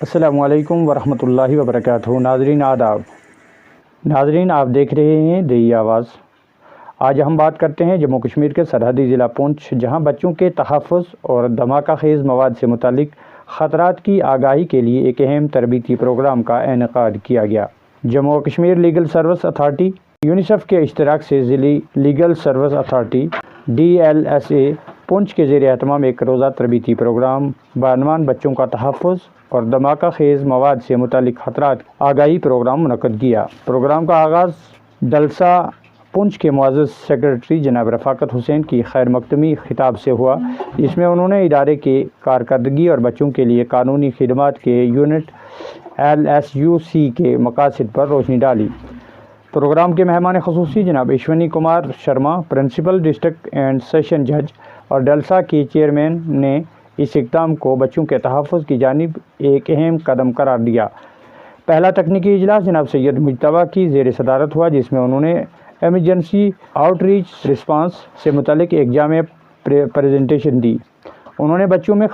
السلام علیکم ورحمۃ اللہ وبرکاتہ۔ ناظرین آداب۔ ناظرین آپ دیکھ رہے ہیں دیہی آواز۔ آج ہم بات کرتے ہیں جموں کشمیر کے سرحدی ضلع پونچھ، جہاں بچوں کے تحفظ اور دھماکہ خیز مواد سے متعلق خطرات کی آگاہی کے لیے ایک اہم تربیتی پروگرام کا انعقاد کیا گیا۔ Jammu Kashmir legal service authority UNICEF کے اشتراک سے ضلعی لیگل سروس اتھارٹی DLSA پونچھ کے زیر اہتمام ایک روزہ تربیتی پروگرام بعنوان بچوں کا تحفظ اور دھماکہ خیز مواد سے متعلق خطرات آگاہی پروگرام منعقد کیا۔ پروگرام کا آغاز ڈلسا پونچھ کے معزز سیکرٹری جناب رفاقت حسین کی خیر مقدمی خطاب سے ہوا، جس میں انہوں نے ادارے کی کارکردگی اور بچوں کے لیے قانونی خدمات کے یونٹ LSUC کے مقاصد پر روشنی ڈالی۔ پروگرام کے مہمان خصوصی جناب Ashwani Kumar Sharma, principal district and session جج اور ڈلسا کے چیئرمین نے اس اقدام کو بچوں کے تحفظ کی جانب ایک اہم قدم قرار دیا۔ پہلا تکنیکی اجلاس جناب سید مجتبیٰ کی زیر صدارت ہوا، جس میں انہوں نے ایمرجنسی آؤٹ ریچ رسپانس سے متعلق ایک جامع پریزنٹیشن دی۔ انہوں نے بچوں میں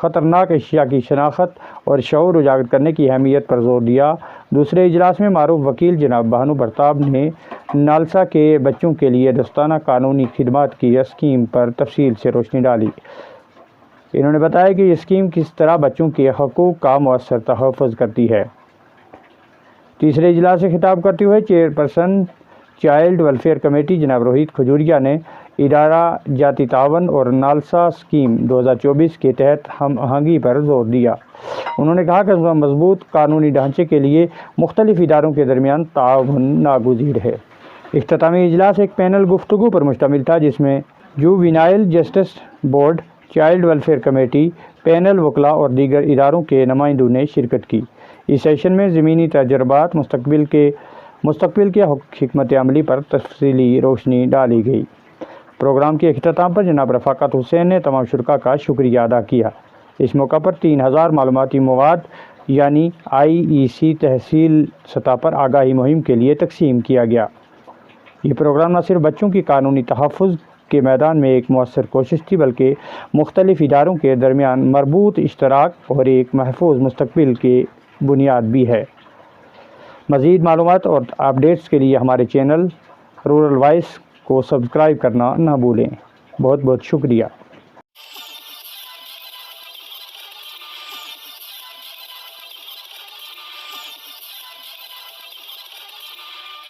خطرناک اشیاء کی شناخت اور شعور اجاگر کرنے کی اہمیت پر زور دیا۔ دوسرے اجلاس میں معروف وکیل جناب بھانو پرتاپ نے نالسا کے بچوں کے لیے دوستانہ قانونی خدمات کی اسکیم پر تفصیل سے روشنی ڈالی۔ انہوں نے بتایا کہ یہ اسکیم کس طرح بچوں کے حقوق کا مؤثر تحفظ کرتی ہے۔ تیسرے اجلاس سے خطاب کرتے ہوئے چیئرپرسن چائلڈ ویلفیئر کمیٹی جناب روہت کھجوریا نے ادارہ جاتی تعاون اور نالسا اسکیم 2024 کے تحت ہم آہنگی پر زور دیا۔ انہوں نے کہا کہ مضبوط قانونی ڈھانچے کے لیے مختلف اداروں کے درمیان تعاون ناگزیر ہے۔ اختتامی اجلاس ایک پینل گفتگو پر مشتمل تھا، جس میں juvenile justice board, child welfare committee, panel وکلاء اور دیگر اداروں کے نمائندوں نے شرکت کی۔ اس سیشن میں زمینی تجربات، مستقبل کے حکمت عملی پر تفصیلی روشنی ڈالی گئی۔ پروگرام کے اختتام پر جناب رفاقت حسین نے تمام شرکاء کا شکریہ ادا کیا۔ اس موقع پر 3000 معلوماتی مواد یعنی IEC تحصیل سطح پر آگاہی مہم کے لیے تقسیم کیا گیا۔ یہ پروگرام نہ صرف بچوں کی قانونی تحفظ کے میدان میں ایک مؤثر کوشش تھی، بلکہ مختلف اداروں کے درمیان مربوط اشتراک اور ایک محفوظ مستقبل کی بنیاد بھی ہے۔ مزید معلومات اور اپڈیٹس کے لیے ہمارے چینل رورل وائس کو سبسکرائب کرنا نہ بھولیں۔ بہت بہت شکریہ۔